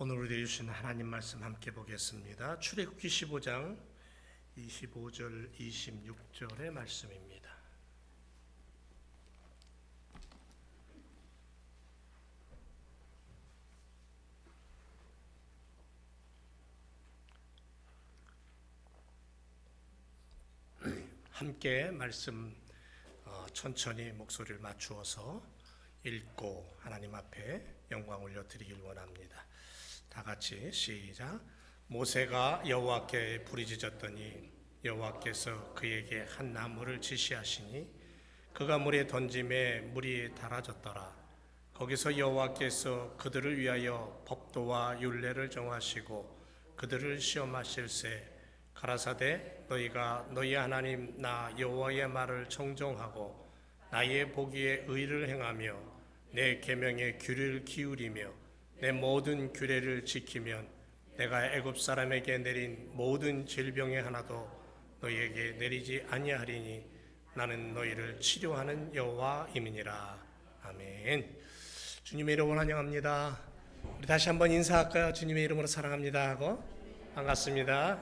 오늘 우리 주신 하나님 말씀 함께 보겠습니다. 출애굽기 15장 25절 26절의 말씀입니다. 함께 말씀 천천히 목소리를 맞추어서 읽고 하나님 앞에 영광 올려드리길 원합니다. 다 같이 시작. 모세가 여호와께 부르짖었더니 여호와께서 그에게 한 나무를 지시하시니 그가 물에 던짐에 물이 달아졌더라. 거기서 여호와께서 그들을 위하여 법도와 율례를 정하시고 그들을 시험하실세 가라사대 너희가 너희 하나님 나 여호와의 말을 청종하고 나의 보기에 의를 행하며 내 계명의 귀를 기울이며 내 모든 규례를 지키면 내가 애굽 사람에게 내린 모든 질병의 하나도 너희에게 내리지 아니하리니 나는 너희를 치료하는 여호와임이니라. 아멘. 주님의 이름으로 환영합니다. 우리 다시 한번 인사할까요? 주님의 이름으로 사랑합니다 하고. 반갑습니다.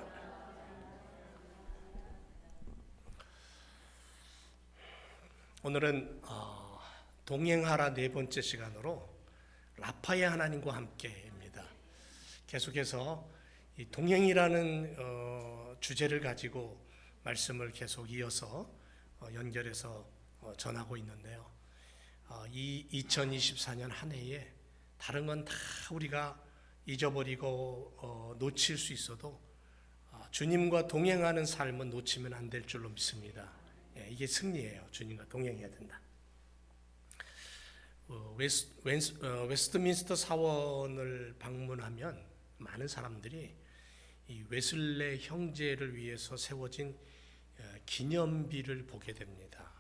오늘은 동행하라 네 번째 시간으로 라파의 하나님과 함께입니다. 계속해서 이 동행이라는 주제를 가지고 말씀을 계속 이어서 연결해서 전하고 있는데요. 이 2024년 한 해에 다른 건 다 우리가 잊어버리고 놓칠 수 있어도 주님과 동행하는 삶은 놓치면 안 될 줄로 믿습니다. 이게 승리예요. 주님과 동행해야 된다. 웨스트민스터 사원을 방문하면 많은 사람들이 이 웨슬레 형제를 위해서 세워진 기념비를 보게 됩니다.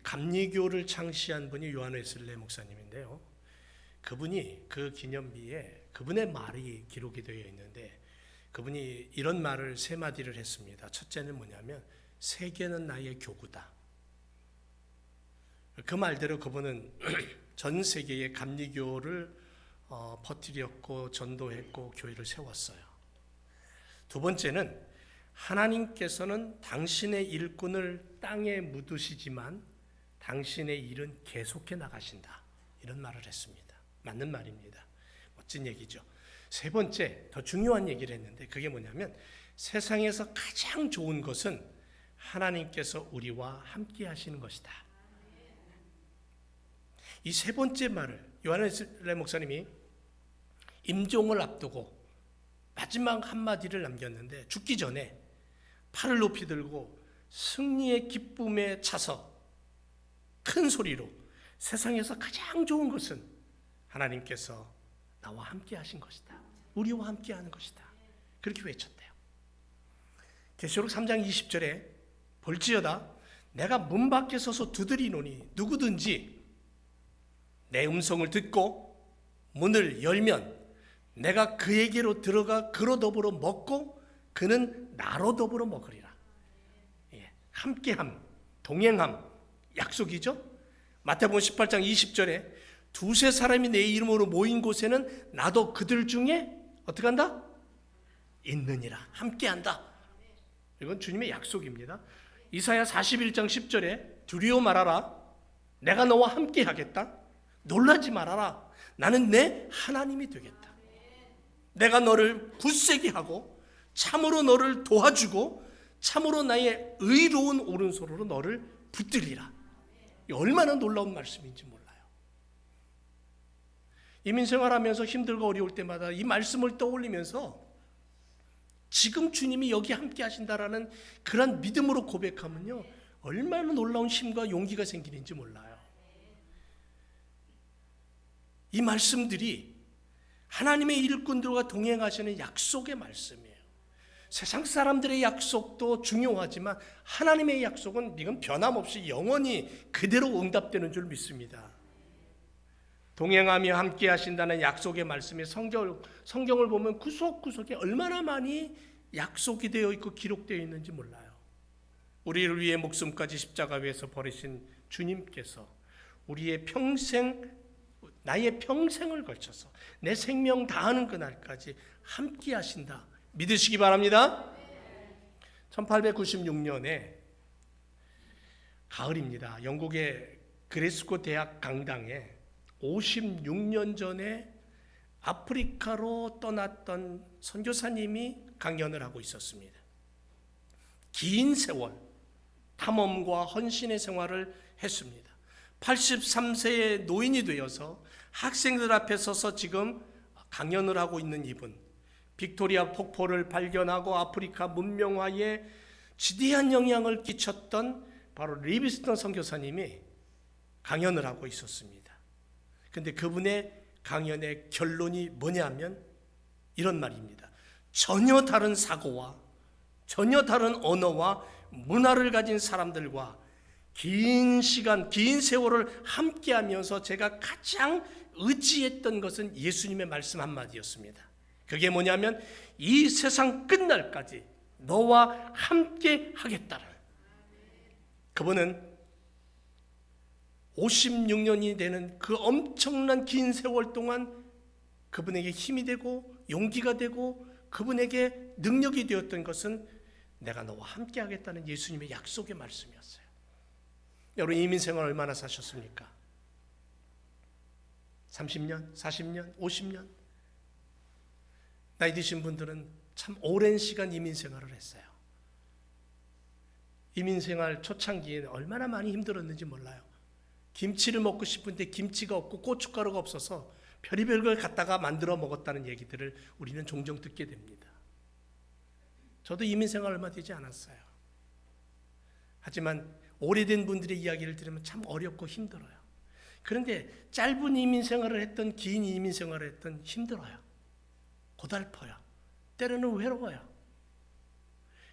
감리교를 창시한 분이 요한 웨슬레 목사님인데요. 그분이 그 기념비에 그분의 말이 기록이 되어 있는데 그분이 이런 말을 세 마디를 했습니다. 첫째는 뭐냐면 세계는 나의 교구다. 그 말대로 그분은 전 세계의 감리교를 퍼뜨렸고 전도했고 교회를 세웠어요. 두 번째는 하나님께서는 당신의 일꾼을 땅에 묻으시지만 당신의 일은 계속해 나가신다. 이런 말을 했습니다. 맞는 말입니다. 멋진 얘기죠. 세 번째, 더 중요한 얘기를 했는데 그게 뭐냐면 세상에서 가장 좋은 것은 하나님께서 우리와 함께 하시는 것이다. 이 세 번째 말을 요한 웨슬레 목사님이 임종을 앞두고 마지막 한마디를 남겼는데 죽기 전에 팔을 높이 들고 승리의 기쁨에 차서 큰 소리로 세상에서 가장 좋은 것은 하나님께서 나와 함께 하신 것이다. 우리와 함께 하는 것이다. 그렇게 외쳤대요. 계시록 3장 20절에 볼지어다 내가 문 밖에 서서 두드리노니 누구든지 내 음성을 듣고 문을 열면 내가 그에게로 들어가 그로 더불어 먹고 그는 나로 더불어 먹으리라. 함께함, 동행함, 약속이죠. 마태복음 18장 20절에 두세 사람이 내 이름으로 모인 곳에는 나도 그들 중에 어떻게 한다? 있느니라. 함께한다. 이건 주님의 약속입니다. 이사야 41장 10절에 두려워 말아라. 내가 너와 함께하겠다. 놀라지 말아라. 나는 내 하나님이 되겠다. 내가 너를 굳세게 하고 참으로 너를 도와주고 참으로 나의 의로운 오른손으로 너를 붙들리라. 얼마나 놀라운 말씀인지 몰라요. 이민생활하면서 힘들고 어려울 때마다 이 말씀을 떠올리면서 지금 주님이 여기 함께 하신다라는 그런 믿음으로 고백하면요 얼마나 놀라운 힘과 용기가 생기는지 몰라요. 이 말씀들이 하나님의 일꾼들과 동행하시는 약속의 말씀이에요. 세상 사람들의 약속도 중요하지만 하나님의 약속은 이건 변함없이 영원히 그대로 응답되는 줄 믿습니다. 동행하며 함께 하신다는 약속의 말씀이 성경을 보면 구석구석에 얼마나 많이 약속이 되어 있고 기록되어 있는지 몰라요. 우리를 위해 목숨까지 십자가 위에서 버리신 주님께서 우리의 평생 나의 평생을 걸쳐서 내 생명 다하는 그날까지 함께 하신다. 믿으시기 바랍니다. 1896년에 가을입니다. 영국의 그레스고 대학 강당에 56년 전에 아프리카로 떠났던 선교사님이 강연을 하고 있었습니다. 긴 세월 탐험과 헌신의 생활을 했습니다. 83세의 노인이 되어서 학생들 앞에 서서 지금 강연을 하고 있는 이분, 빅토리아 폭포를 발견하고 아프리카 문명화에 지대한 영향을 끼쳤던 바로 리비스턴 선교사님이 강연을 하고 있었습니다. 그런데 그분의 강연의 결론이 뭐냐면 이런 말입니다. 전혀 다른 사고와 전혀 다른 언어와 문화를 가진 사람들과 긴 시간, 긴 세월을 함께하면서 제가 가장 의지했던 것은 예수님의 말씀 한마디였습니다. 그게 뭐냐면 이 세상 끝날까지 너와 함께 하겠다는. 그분은 56년이 되는 그 엄청난 긴 세월 동안 그분에게 힘이 되고 용기가 되고 그분에게 능력이 되었던 것은 내가 너와 함께 하겠다는 예수님의 약속의 말씀이었어요. 여러분, 이민생활 얼마나 사셨습니까? 30년, 40년, 50년? 나이 드신 분들은 참 오랜 시간 이민생활을 했어요. 이민생활 초창기에는 얼마나 많이 힘들었는지 몰라요. 김치를 먹고 싶은데 김치가 없고 고춧가루가 없어서 별의별 걸 갖다가 만들어 먹었다는 얘기들을 우리는 종종 듣게 됩니다. 저도 이민생활 얼마 되지 않았어요. 하지만 오래된 분들의 이야기를 들으면 참 어렵고 힘들어요. 그런데 짧은 이민생활을 했던 긴 이민생활을 했던 힘들어요. 고달퍼요. 때로는 외로워요.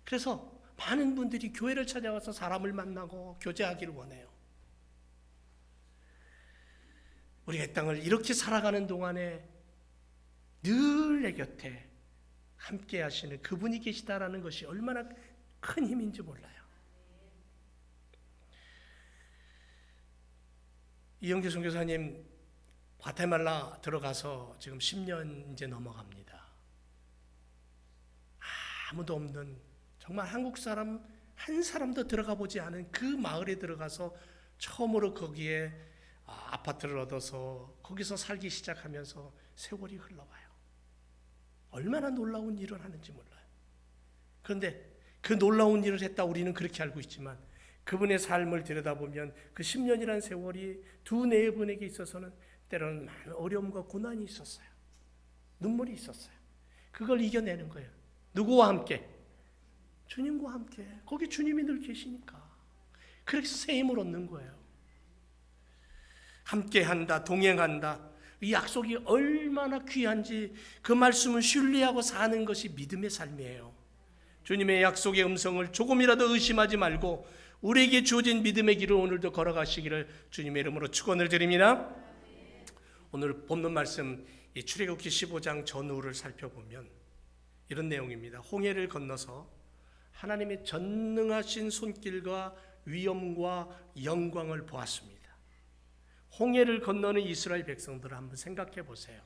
그래서 많은 분들이 교회를 찾아와서 사람을 만나고 교제하기를 원해요. 우리가 이 땅을 이렇게 살아가는 동안에 늘 내 곁에 함께 하시는 그분이 계시다라는 것이 얼마나 큰 힘인지 몰라요. 이영재 선교사님 과테말라 들어가서 지금 10년 이제 넘어갑니다. 아무도 없는 정말 한국 사람 한 사람도 들어가 보지 않은 그 마을에 들어가서 처음으로 거기에 아파트를 얻어서 거기서 살기 시작하면서 세월이 흘러가요. 얼마나 놀라운 일을 하는지 몰라요. 그런데 그 놀라운 일을 했다 우리는 그렇게 알고 있지만 그분의 삶을 들여다보면 그 10년이라는 세월이 두 네 분에게 있어서는 때로는 많은 어려움과 고난이 있었어요. 눈물이 있었어요. 그걸 이겨내는 거예요. 누구와 함께? 주님과 함께. 거기 주님이 늘 계시니까. 그렇게 새 힘을 얻는 거예요. 함께한다, 동행한다. 이 약속이 얼마나 귀한지 그 말씀을 신뢰하고 사는 것이 믿음의 삶이에요. 주님의 약속의 음성을 조금이라도 의심하지 말고 우리에게 주어진 믿음의 길을 오늘도 걸어가시기를 주님의 이름으로 축원을 드립니다. 오늘 본문 말씀 이 출애굽기 15장 전후를 살펴보면 이런 내용입니다. 홍해를 건너서 하나님의 전능하신 손길과 위엄과 영광을 보았습니다. 홍해를 건너는 이스라엘 백성들을 한번 생각해 보세요.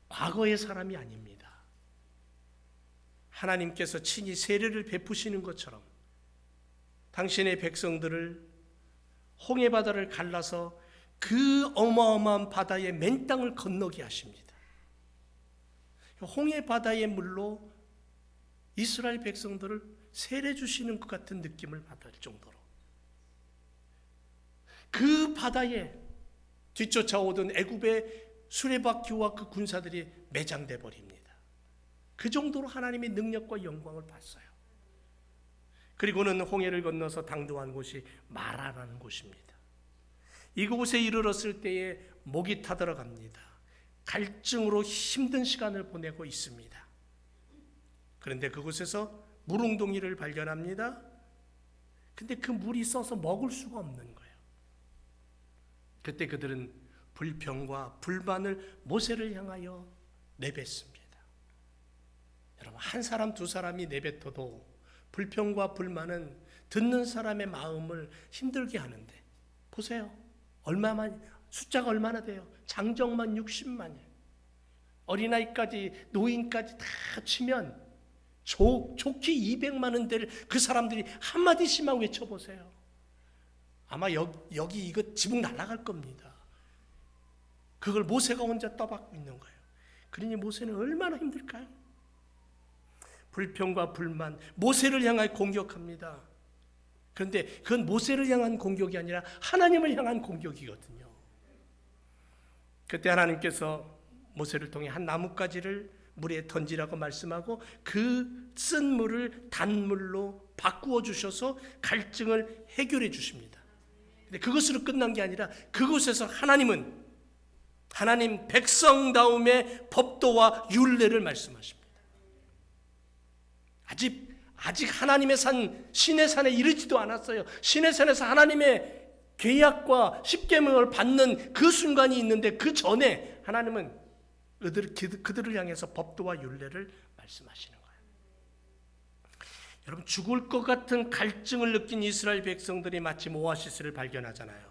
과거의 사람이 아닙니다. 하나님께서 친히 세례를 베푸시는 것처럼 당신의 백성들을 홍해 바다를 갈라서 그 어마어마한 바다의 맨 땅을 건너게 하십니다. 홍해 바다의 물로 이스라엘 백성들을 세례 주시는 것 같은 느낌을 받을 정도로 그 바다에 뒤쫓아오던 애굽의 수레바퀴와 그 군사들이 매장돼 버립니다. 그 정도로 하나님의 능력과 영광을 봤어요. 그리고는 홍해를 건너서 당도한 곳이 마라라는 곳입니다. 이곳에 이르렀을 때에 목이 타들어갑니다. 갈증으로 힘든 시간을 보내고 있습니다. 그런데 그곳에서 물웅덩이를 발견합니다. 근데 그 물이 써서 먹을 수가 없는 거예요. 그때 그들은 불평과 불만을 모세를 향하여 내뱉습니다. 여러분, 한 사람 두 사람이 내뱉어도 불평과 불만은 듣는 사람의 마음을 힘들게 하는데 보세요. 얼마만 숫자가 얼마나 돼요? 장정만 60만이에요. 어린아이까지 노인까지 다 치면 좋기 200만은 될 그 사람들이 한마디씩만 외쳐보세요. 아마 여기 이거 지붕 날아갈 겁니다. 그걸 모세가 혼자 떠받고 있는 거예요. 그러니 모세는 얼마나 힘들까요? 불평과 불만, 모세를 향하여 공격합니다. 그런데 그건 모세를 향한 공격이 아니라 하나님을 향한 공격이거든요. 그때 하나님께서 모세를 통해 한 나뭇가지를 물에 던지라고 말씀하고 그 쓴 물을 단물로 바꾸어 주셔서 갈증을 해결해 주십니다. 근데 그것으로 끝난 게 아니라 그곳에서 하나님 백성다움의 법도와 율례를 말씀하십니다. 아직 하나님의 산 신의 산에 이르지도 않았어요. 신의 산에서 하나님의 계약과 십계명을 받는 그 순간이 있는데 그 전에 하나님은 그들을 향해서 법도와 율례를 말씀하시는 거예요. 여러분, 죽을 것 같은 갈증을 느낀 이스라엘 백성들이 마침 오아시스를 발견하잖아요.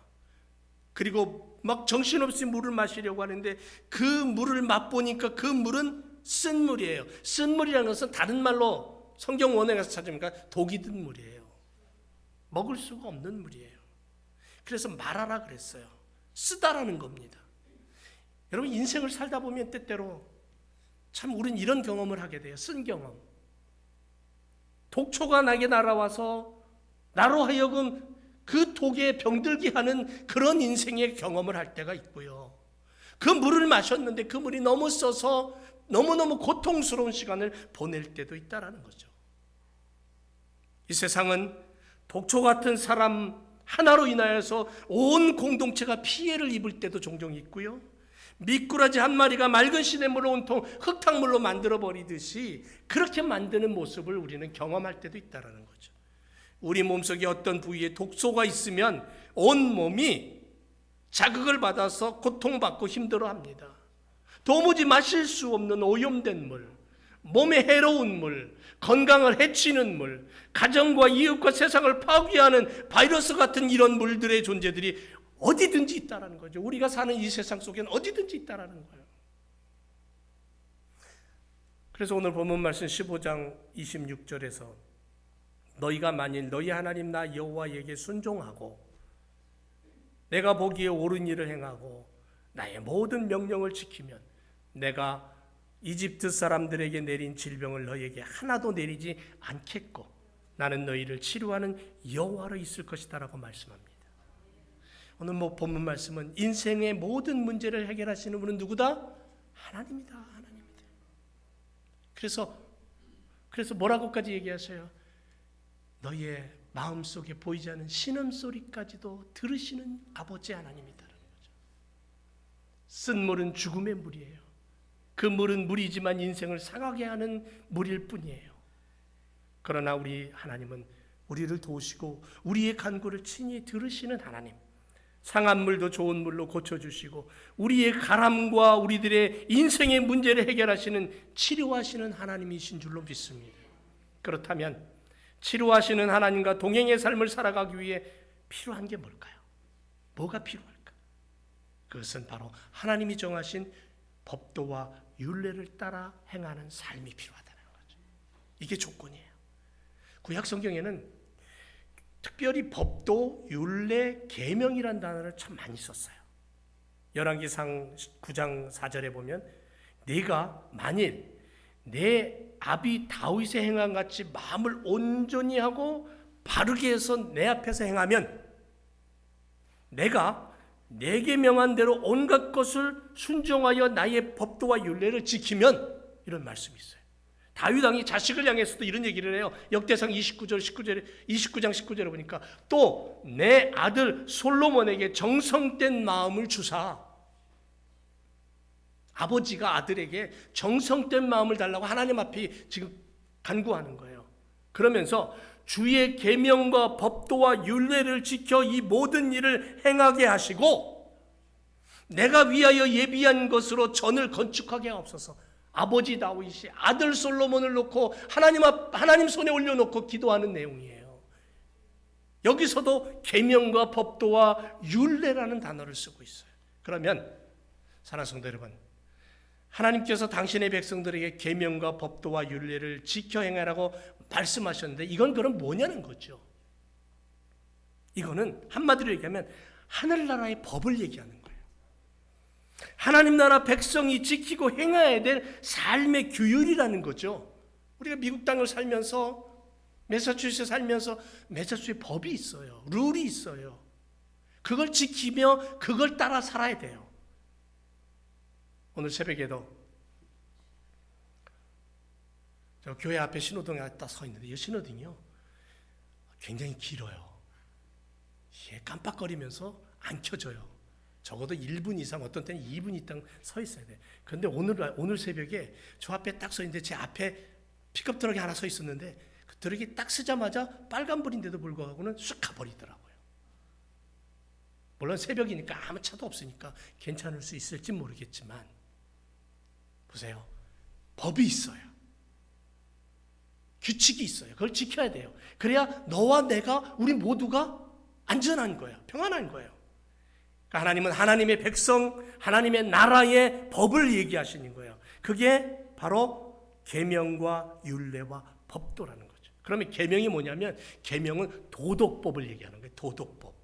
그리고 막 정신없이 물을 마시려고 하는데 그 물을 맛보니까 그 물은 쓴 물이에요. 쓴 물이라는 것은 다른 말로 성경 원어에 가서 찾으니까 독이 든 물이에요. 먹을 수가 없는 물이에요. 그래서 말하라 그랬어요. 쓰다라는 겁니다. 여러분, 인생을 살다 보면 때때로 참 우린 이런 경험을 하게 돼요. 쓴 경험. 독초가 나게 날아와서 나로 하여금 그 독에 병들게 하는 그런 인생의 경험을 할 때가 있고요. 그 물을 마셨는데 그 물이 너무 써서 너무너무 고통스러운 시간을 보낼 때도 있다라는 거죠. 이 세상은 독초 같은 사람 하나로 인하여서 온 공동체가 피해를 입을 때도 종종 있고요. 미꾸라지 한 마리가 맑은 시냇물을 온통 흙탕물로 만들어버리듯이 그렇게 만드는 모습을 우리는 경험할 때도 있다는 거죠. 우리 몸속에 어떤 부위에 독소가 있으면 온 몸이 자극을 받아서 고통받고 힘들어합니다. 도무지 마실 수 없는 오염된 물, 몸에 해로운 물, 건강을 해치는 물, 가정과 이웃과 세상을 파괴하는 바이러스 같은 이런 물들의 존재들이 어디든지 있다라는 거죠. 우리가 사는 이 세상 속에는 어디든지 있다라는 거예요. 그래서 오늘 본문 말씀 15장 26절에서 너희가 만일 너희 하나님 나 여호와에게 순종하고 내가 보기에 옳은 일을 행하고 나의 모든 명령을 지키면 내가 이집트 사람들에게 내린 질병을 너희에게 하나도 내리지 않겠고 나는 너희를 치료하는 여호와로 있을 것이다 라고 말씀합니다. 오늘 본문 말씀은 인생의 모든 문제를 해결하시는 분은 누구다? 하나님이다. 하나님이다. 그래서 뭐라고까지 얘기하세요? 너희의 마음속에 보이지 않는 신음소리까지도 들으시는 아버지 하나님이다라는 거죠. 쓴 물은 죽음의 물이에요. 그 물은 물이지만 인생을 상하게 하는 물일 뿐이에요. 그러나 우리 하나님은 우리를 도우시고 우리의 간구를 친히 들으시는 하나님, 상한 물도 좋은 물로 고쳐주시고 우리의 가람과 우리들의 인생의 문제를 해결하시는 치료하시는 하나님이신 줄로 믿습니다. 그렇다면 치료하시는 하나님과 동행의 삶을 살아가기 위해 필요한 게 뭘까요? 뭐가 필요할까? 그것은 바로 하나님이 정하신 법도와 율례를 따라 행하는 삶이 필요하다는 거죠. 이게 조건이에요. 구약 성경에는 특별히 법도, 율례, 계명이라는 단어를 참 많이 썼어요. 열왕기상 9장 4절에 보면 네가 만일 내 아비 다윗의 행함 같이 마음을 온전히 하고 바르게 해서 내 앞에서 행하면 내가 내게 명한 대로 온갖 것을 순종하여 나의 법도와 율례를 지키면 이런 말씀이 있어요. 다윗 왕이 자식을 향해서도 이런 얘기를 해요. 역대상 29장 19절에 보니까 또 내 아들 솔로몬에게 정성된 마음을 주사, 아버지가 아들에게 정성된 마음을 달라고 하나님 앞에 지금 간구하는 거예요. 그러면서 주의 계명과 법도와 율례를 지켜 이 모든 일을 행하게 하시고 내가 위하여 예비한 것으로 전을 건축하게 하옵소서. 아버지 다윗이 아들 솔로몬을 놓고 하나님 손에 올려놓고 기도하는 내용이에요. 여기서도 계명과 법도와 율례라는 단어를 쓰고 있어요. 그러면 사랑하는 성도 여러분, 하나님께서 당신의 백성들에게 계명과 법도와 율례를 지켜 행하라고 말씀하셨는데 이건 그럼 뭐냐는 거죠. 이거는 한마디로 얘기하면 하늘나라의 법을 얘기하는 거예요. 하나님 나라 백성이 지키고 행해야 될 삶의 규율이라는 거죠. 우리가 미국 땅을 살면서 매사추세츠 살면서 매사추세츠 법이 있어요. 룰이 있어요. 그걸 지키며 그걸 따라 살아야 돼요. 오늘 새벽에도 저 교회 앞에 신호등에 딱 서 있는데 이 신호등이요 굉장히 길어요. 예, 깜빡거리면서 안 켜져요. 적어도 1분 이상, 어떤 때는 2분 이상 서 있어야 돼. 그런데 오늘 새벽에 저 앞에 딱 서 있는데 제 앞에 픽업 트럭이 하나 서 있었는데 그 트럭이 딱 서자마자 빨간불인데도 불구하고는 쑥 가버리더라고요. 물론 새벽이니까 아무 차도 없으니까 괜찮을 수 있을지 모르겠지만 보세요. 법이 있어요. 규칙이 있어요. 그걸 지켜야 돼요. 그래야 너와 내가 우리 모두가 안전한 거예요. 평안한 거예요. 그러니까 하나님은 하나님의 백성, 하나님의 나라의 법을 얘기하시는 거예요. 그게 바로 계명과 율례와 법도라는 거죠. 그러면 계명이 뭐냐면 계명은 도덕법을 얘기하는 거예요. 도덕법.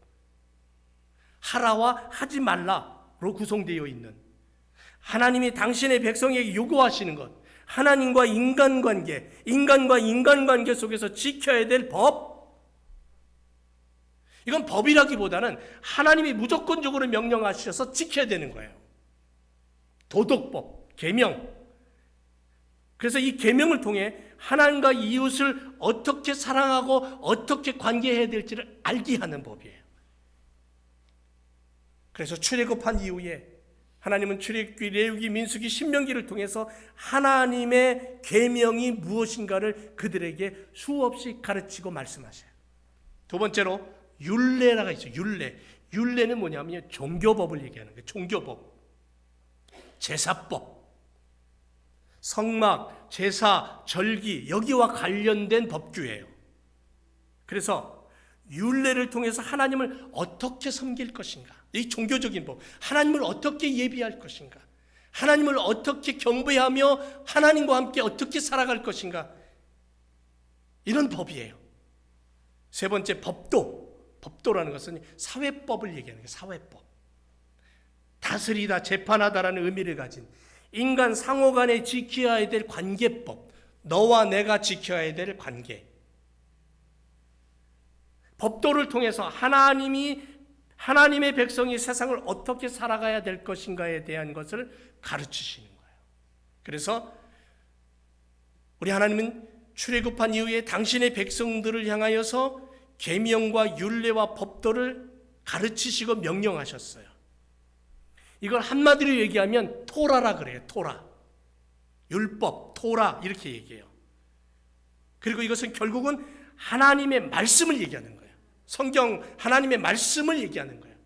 하라와 하지 말라로 구성되어 있는 하나님이 당신의 백성에게 요구하시는 것, 하나님과 인간관계, 인간과 인간관계 속에서 지켜야 될 법. 이건 법이라기보다는 하나님이 무조건적으로 명령하셔서 지켜야 되는 거예요. 도덕법, 계명. 그래서 이 계명을 통해 하나님과 이웃을 어떻게 사랑하고 어떻게 관계해야 될지를 알게 하는 법이에요. 그래서 출애굽한 이후에 하나님은 출애굽기, 레위기, 민수기, 신명기를 통해서 하나님의 계명이 무엇인가를 그들에게 수없이 가르치고 말씀하셔요. 두 번째로 율례라가 있어요. 율례. 율례는 뭐냐면 종교법을 얘기하는 거예요. 종교법. 제사법. 성막, 제사, 절기 여기와 관련된 법규예요. 그래서 율례를 통해서 하나님을 어떻게 섬길 것인가? 이 종교적인 법. 하나님을 어떻게 예비할 것인가? 하나님을 어떻게 경배하며 하나님과 함께 어떻게 살아갈 것인가? 이런 법이에요. 세 번째 법도. 법도라는 것은 사회법을 얘기하는 거예요. 사회법. 다스리다, 재판하다라는 의미를 가진 인간 상호 간에 지켜야 될 관계법. 너와 내가 지켜야 될 관계. 법도를 통해서 하나님의 백성이 세상을 어떻게 살아가야 될 것인가에 대한 것을 가르치시는 거예요. 그래서 우리 하나님은 출애굽한 이후에 당신의 백성들을 향하여서 계명과 율례와 법도를 가르치시고 명령하셨어요. 이걸 한마디로 얘기하면 토라라 그래요. 토라. 율법, 토라 이렇게 얘기해요. 그리고 이것은 결국은 하나님의 말씀을 얘기하는 거예요. 성경 하나님의 말씀을 얘기하는 거예요.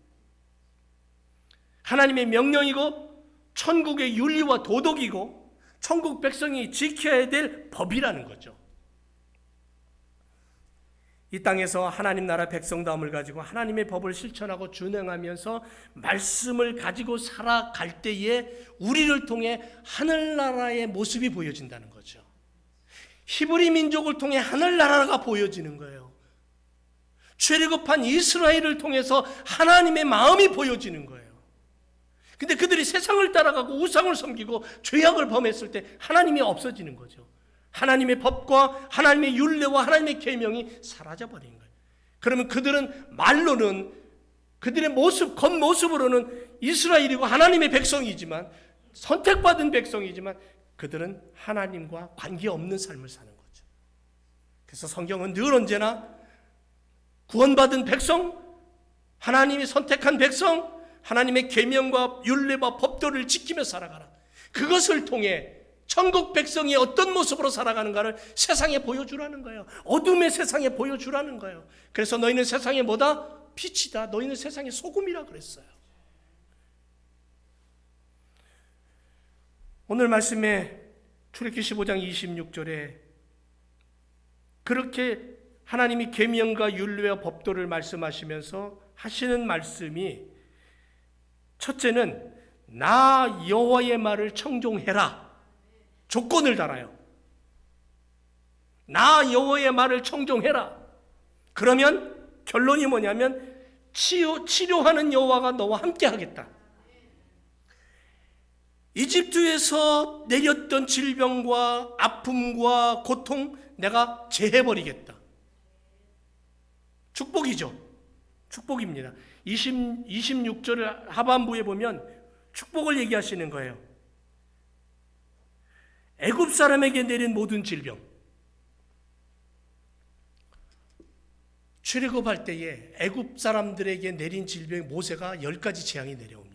하나님의 명령이고 천국의 윤리와 도덕이고 천국 백성이 지켜야 될 법이라는 거죠. 이 땅에서 하나님 나라 백성다움을 가지고 하나님의 법을 실천하고 준행하면서 말씀을 가지고 살아갈 때에 우리를 통해 하늘나라의 모습이 보여진다는 거죠. 히브리 민족을 통해 하늘나라가 보여지는 거예요. 출애굽한 이스라엘을 통해서 하나님의 마음이 보여지는 거예요. 근데 그들이 세상을 따라가고 우상을 섬기고 죄악을 범했을 때 하나님이 없어지는 거죠. 하나님의 법과 하나님의 율례와 하나님의 계명이 사라져버린 거예요. 그러면 그들은 말로는 그들의 모습, 겉모습으로는 이스라엘이고 하나님의 백성이지만 선택받은 백성이지만 그들은 하나님과 관계없는 삶을 사는 거죠. 그래서 성경은 늘 언제나 구원받은 백성, 하나님이 선택한 백성, 하나님의 계명과 율례와 법도를 지키며 살아가라. 그것을 통해 천국 백성이 어떤 모습으로 살아가는가를 세상에 보여주라는 거예요. 어둠의 세상에 보여주라는 거예요. 그래서 너희는 세상에 뭐다? 빛이다. 너희는 세상의 소금이라 그랬어요. 오늘 말씀에 출애굽기 15장 26절에 그렇게 하나님이 계명과 율례와 법도를 말씀하시면서 하시는 말씀이 첫째는 나 여호와의 말을 청종해라. 조건을 달아요. 나 여호와의 말을 청종해라. 그러면 결론이 뭐냐면 치료하는 여호와가 너와 함께 하겠다. 이집트에서 내렸던 질병과 아픔과 고통 내가 제해버리겠다. 축복이죠. 축복입니다. 26절 하반부에 보면 축복을 얘기하시는 거예요. 애굽 사람에게 내린 모든 질병. 출애굽할 때에 애굽 사람들에게 내린 질병 모세가 10가지 재앙이 내려옵니다.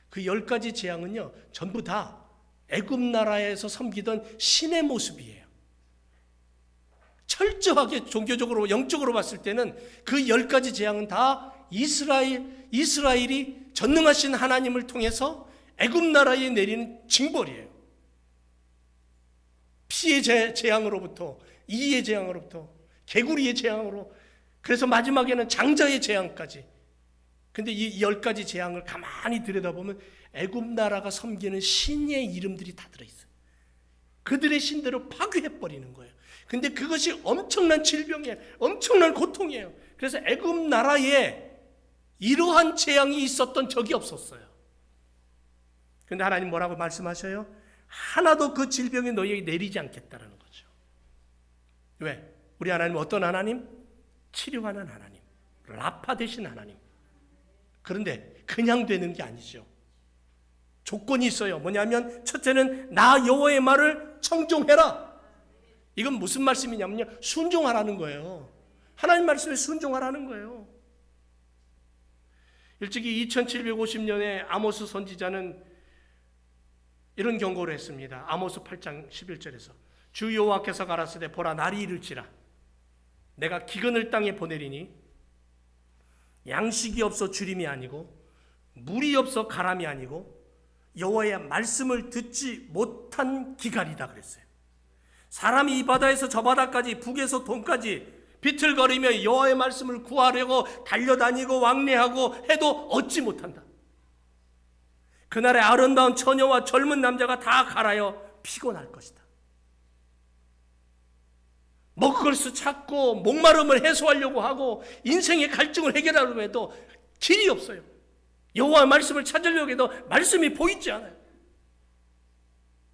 그 10가지 재앙은요, 전부 다 애굽 나라에서 섬기던 신의 모습이에요. 철저하게 종교적으로 영적으로 봤을 때는 그 10가지 재앙은 다 이스라엘이 전능하신 하나님을 통해서 애굽 나라에 내리는 징벌이에요. 피의 재앙으로부터, 이의 재앙으로부터, 개구리의 재앙으로, 그래서 마지막에는 장자의 재앙까지. 근데 이 10가지 재앙을 가만히 들여다보면 애굽 나라가 섬기는 신의 이름들이 다 들어있어요. 그들의 신들을 파괴해버리는 거예요. 근데 그것이 엄청난 질병이에요. 엄청난 고통이에요. 그래서 애굽 나라에 이러한 재앙이 있었던 적이 없었어요. 근데 하나님 뭐라고 말씀하셔요? 하나도 그 질병이 너희에게 내리지 않겠다라는 거죠. 왜? 우리 하나님 어떤 하나님? 치료하는 하나님. 라파 되신 하나님. 그런데 그냥 되는 게 아니죠. 조건이 있어요. 뭐냐면 첫째는 나 여호와의 말을 청종해라. 이건 무슨 말씀이냐면요, 순종하라는 거예요. 하나님 말씀에 순종하라는 거예요. 일찍이 2750년에 아모스 선지자는 이런 경고를 했습니다. 아모스 8장 11절에서 주 여호와께서 가라사대 보라 날이 이를지라 내가 기근을 땅에 보내리니 양식이 없어 주림이 아니고 물이 없어 가람이 아니고 여호와의 말씀을 듣지 못한 기갈이다 그랬어요. 사람이 이 바다에서 저 바다까지 북에서 동까지 비틀거리며 여호와의 말씀을 구하려고 달려다니고 왕래하고 해도 얻지 못한다. 그날에 아름다운 처녀와 젊은 남자가 다 갈아여 피곤할 것이다. 먹을 것을 찾고 목마름을 해소하려고 하고 인생의 갈증을 해결하려고 해도 길이 없어요. 여호와의 말씀을 찾으려고 해도 말씀이 보이지 않아요.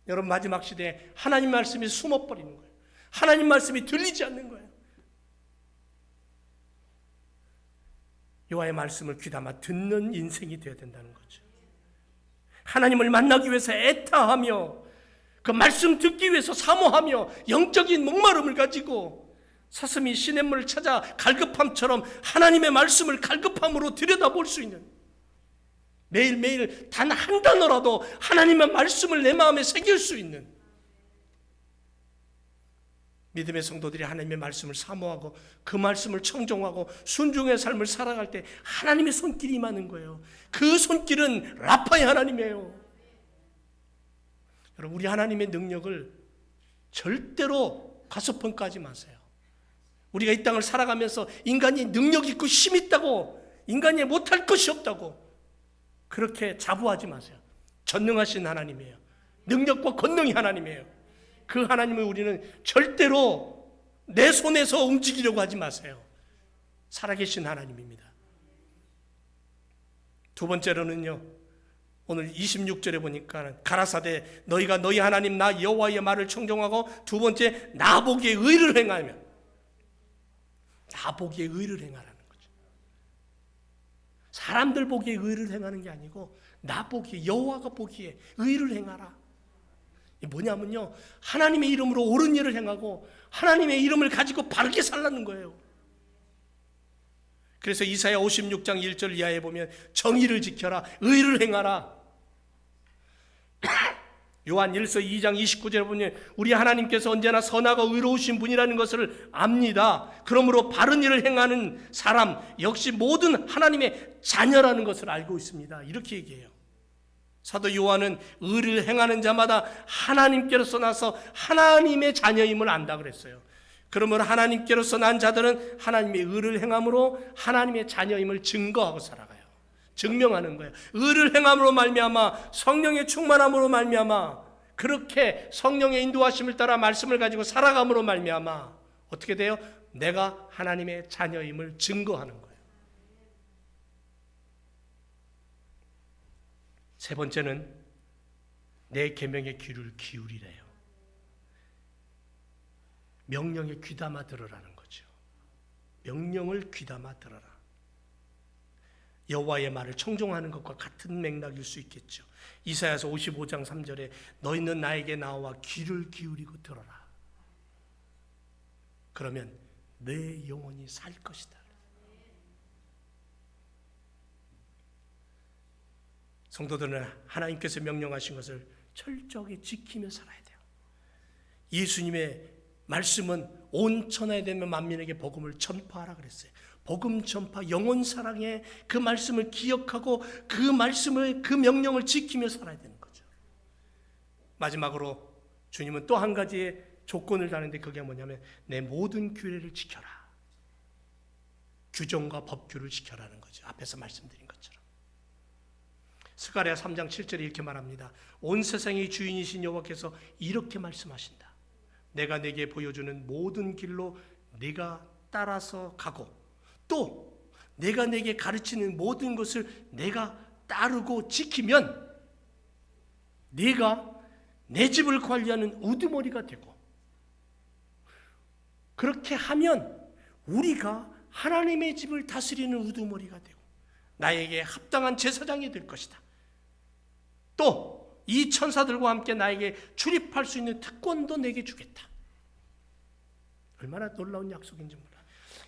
여러분, 마지막 시대에 하나님 말씀이 숨어버리는 거예요. 하나님 말씀이 들리지 않는 거예요. 여호와의 말씀을 귀담아 듣는 인생이 되어야 된다는 거죠. 하나님을 만나기 위해서 애타하며 그 말씀 듣기 위해서 사모하며 영적인 목마름을 가지고 사슴이 시냇물을 찾아 갈급함처럼 하나님의 말씀을 갈급함으로 들여다볼 수 있는, 매일매일 단 한 단어라도 하나님의 말씀을 내 마음에 새길 수 있는 믿음의 성도들이 하나님의 말씀을 사모하고 그 말씀을 청종하고 순종의 삶을 살아갈 때 하나님의 손길이 임하는 거예요. 그 손길은 라파의 하나님이에요. 여러분, 우리 하나님의 능력을 절대로 과소평가하지 마세요. 우리가 이 땅을 살아가면서 인간이 능력 있고 힘 있다고, 인간이 못할 것이 없다고 그렇게 자부하지 마세요. 전능하신 하나님이에요. 능력과 권능이 하나님이에요. 그 하나님을 우리는 절대로 내 손에서 움직이려고 하지 마세요. 살아계신 하나님입니다. 두 번째로는요, 오늘 26절에 보니까 가라사대 너희가 너희 하나님 나 여호와의 말을 청종하고, 두 번째 나보기에 의를 행하며, 나보기에 의를 행하라는 거죠. 사람들 보기에 의를 행하는 게 아니고 나 보기에, 여호와가 보기에 의를 행하라. 이게 뭐냐면요, 하나님의 이름으로 옳은 일을 행하고 하나님의 이름을 가지고 바르게 살라는 거예요. 그래서 이사야 56장 1절 이하에 보면 정의를 지켜라, 의를 행하라. 요한 1서 2장 29절에 보면 우리 하나님께서 언제나 선하고 의로우신 분이라는 것을 압니다. 그러므로 바른 일을 행하는 사람 역시 모든 하나님의 자녀라는 것을 알고 있습니다. 이렇게 얘기해요. 사도 요한은 의를 행하는 자마다 하나님께로서 나서 하나님의 자녀임을 안다 그랬어요. 그러므로 하나님께로서 난 자들은 하나님의 의를 행함으로 하나님의 자녀임을 증거하고 살아가요. 증명하는 거예요. 의를 행함으로 말미암아, 성령의 충만함으로 말미암아, 그렇게 성령의 인도하심을 따라 말씀을 가지고 살아감으로 말미암아 어떻게 돼요? 내가 하나님의 자녀임을 증거하는 거예요. 세 번째는 내 계명에 귀를 기울이래요. 명령에 귀담아 들으라는 거죠. 명령을 귀담아 들어라. 여호와의 말을 청종하는 것과 같은 맥락일 수 있겠죠. 이사야서 55장 3절에 너희는 나에게 나와 귀를 기울이고 들어라. 그러면 내 영혼이 살 것이다. 성도들은 하나님께서 명령하신 것을 철저하게 지키며 살아야 돼요. 예수님의 말씀은 온 천하에 되면 만민에게 복음을 전파하라 그랬어요. 복음 전파, 영혼 사랑에 그 말씀을 기억하고 그 말씀을, 그 명령을 지키며 살아야 되는 거죠. 마지막으로 주님은 또 한 가지의 조건을 다는데 그게 뭐냐면 내 모든 규례를 지켜라. 규정과 법규를 지켜라는 거죠. 앞에서 말씀드린 것처럼. 스가랴 3장 7절에 이렇게 말합니다. 온 세상의 주인이신 여호와께서 이렇게 말씀하신다. 내가 내게 보여주는 모든 길로 네가 따라서 가고 또 내가 내게 가르치는 모든 것을 내가 따르고 지키면 네가 내 집을 관리하는 우두머리가 되고, 그렇게 하면 우리가 하나님의 집을 다스리는 우두머리가 되고 나에게 합당한 제사장이 될 것이다. 또 이 천사들과 함께 나에게 출입할 수 있는 특권도 내게 주겠다. 얼마나 놀라운 약속인지 몰라.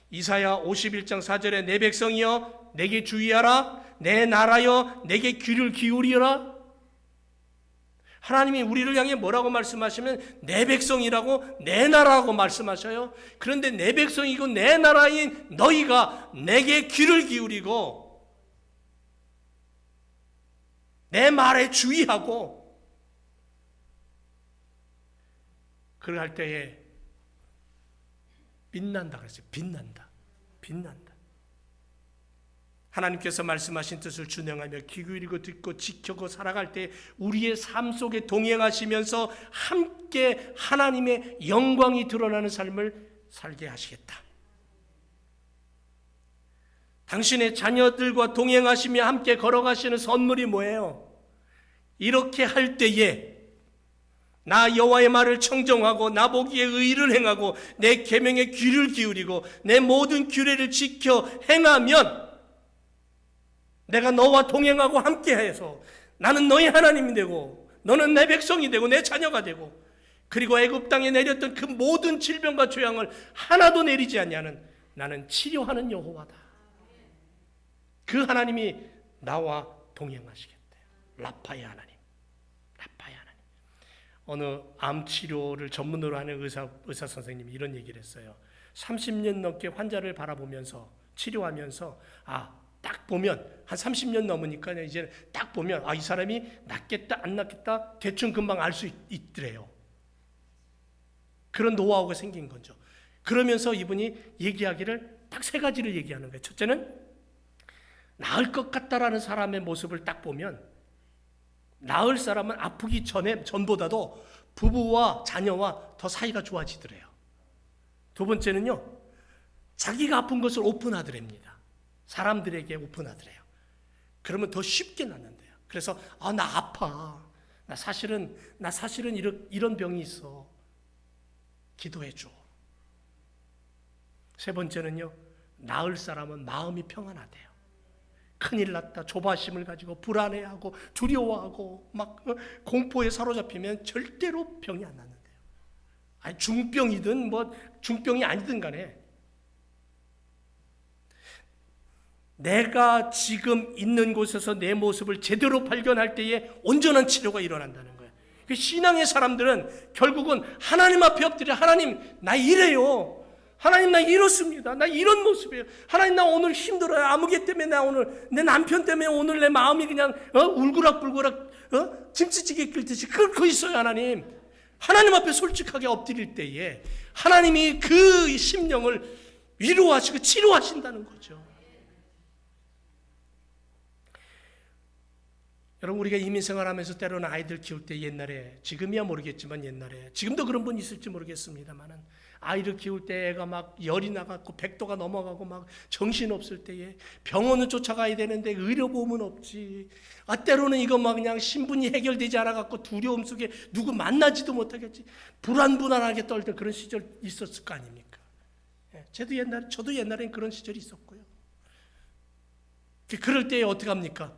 이사야 51장 4절에 내 백성이여 내게 주의하라. 내 나라여 내게 귀를 기울이라. 하나님이 우리를 향해 뭐라고 말씀하시면 내 백성이라고, 내 나라라고 말씀하셔요. 그런데 내 백성이고 내 나라인 너희가 내게 귀를 기울이고 내 말에 주의하고 그럴 때에 빛난다 그랬어요. 빛난다. 하나님께서 말씀하신 뜻을 준행하며 귀 기울이고 듣고 지키고 살아갈 때 우리의 삶 속에 동행하시면서 함께 하나님의 영광이 드러나는 삶을 살게 하시겠다. 당신의 자녀들과 동행하시며 함께 걸어가시는 선물이 뭐예요? 이렇게 할 때에 나 여호와의 말을 청정하고 나 보기에 의를 행하고 내 계명에 귀를 기울이고 내 모든 규례를 지켜 행하면 내가 너와 동행하고 함께해서 나는 너희 하나님이 되고 너는 내 백성이 되고 내 자녀가 되고, 그리고 애굽 땅에 내렸던 그 모든 질병과 죄악을 하나도 내리지 아니하는 나는 치료하는 여호와다. 그 하나님이 나와 동행하시겠대요. 라파의 하나님. 어느 암 치료를 전문으로 하는 의사 선생님이 이런 얘기를 했어요. 30년 넘게 환자를 바라보면서 치료하면서 딱 보면 한 30년 넘으니까 이제 딱 보면 이 사람이 낫겠다 안 낫겠다 대충 금방 알 수 있더래요. 그런 노하우가 생긴 거죠. 그러면서 이분이 얘기하기를 딱 세 가지를 얘기하는 거예요. 첫째는 나을 것 같다라는 사람의 모습을 딱 보면 나을 사람은 아프기 전보다도 부부와 자녀와 더 사이가 좋아지더래요. 두 번째는요, 자기가 아픈 것을 오픈하더랍니다. 사람들에게 오픈하더래요. 그러면 더 쉽게 낫는데요. 그래서 나 아파. 나 사실은 이런 병이 있어. 기도해줘. 세 번째는요, 나을 사람은 마음이 평안하대요. 큰일 났다, 조바심을 가지고 불안해하고 두려워하고 막 공포에 사로잡히면 절대로 병이 안 낫는데요. 중병이든 중병이 아니든 간에 내가 지금 있는 곳에서 내 모습을 제대로 발견할 때에 온전한 치료가 일어난다는 거예요. 신앙의 사람들은 결국은 하나님 앞에 엎드려, 하나님 나 이래요. 하나님 나 이렇습니다. 나 이런 모습이에요. 하나님 나 오늘 힘들어요. 아무개 때문에 나 오늘 내 남편 때문에 오늘 내 마음이 그냥 울그락불그락 김치찌개 끓듯이 끓고 있어요. 하나님 앞에 솔직하게 엎드릴 때에 하나님이 그 심령을 위로하시고 치료하신다는 거죠. 여러분, 우리가 이민생활하면서 때로는 아이들 키울 때 옛날에, 지금이야 모르겠지만 옛날에, 지금도 그런 분 있을지 모르겠습니다만은, 아이를 키울 때 애가 막 열이 나갖고 100도가 넘어가고 막 정신없을 때에 병원을 쫓아가야 되는데 의료보험은 없지. 때로는 이거 막 그냥 신분이 해결되지 않아갖고 두려움 속에 누구 만나지도 못하겠지. 불안하게 떨던 그런 시절 있었을 거 아닙니까? 저도 옛날엔 그런 시절이 있었고요. 그럴 때에 어떻게 합니까?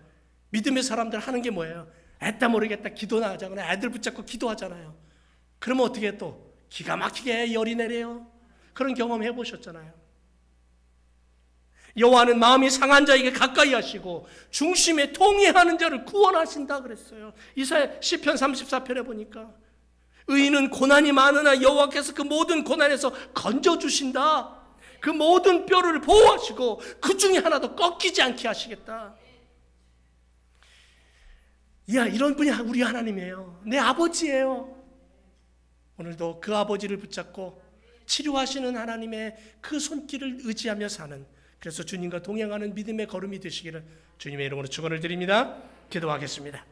믿음의 사람들 하는 게 뭐예요? 애따 모르겠다 기도나 하잖아요. 애들 붙잡고 기도하잖아요. 그러면 어떻게 또 기가 막히게 열이 내려요. 그런 경험 해보셨잖아요. 여호와는 마음이 상한 자에게 가까이 하시고 중심에 통회하는 자를 구원하신다 그랬어요. 이사야 시편 34편에 보니까 의인은 고난이 많으나 여호와께서 그 모든 고난에서 건져주신다. 그 모든 뼈를 보호하시고 그 중에 하나도 꺾이지 않게 하시겠다. 이런 분이 우리 하나님이에요. 내 아버지예요. 오늘도 그 아버지를 붙잡고 치료하시는 하나님의 그 손길을 의지하며 사는, 그래서 주님과 동행하는 믿음의 걸음이 되시기를 주님의 이름으로 축원을 드립니다. 기도하겠습니다.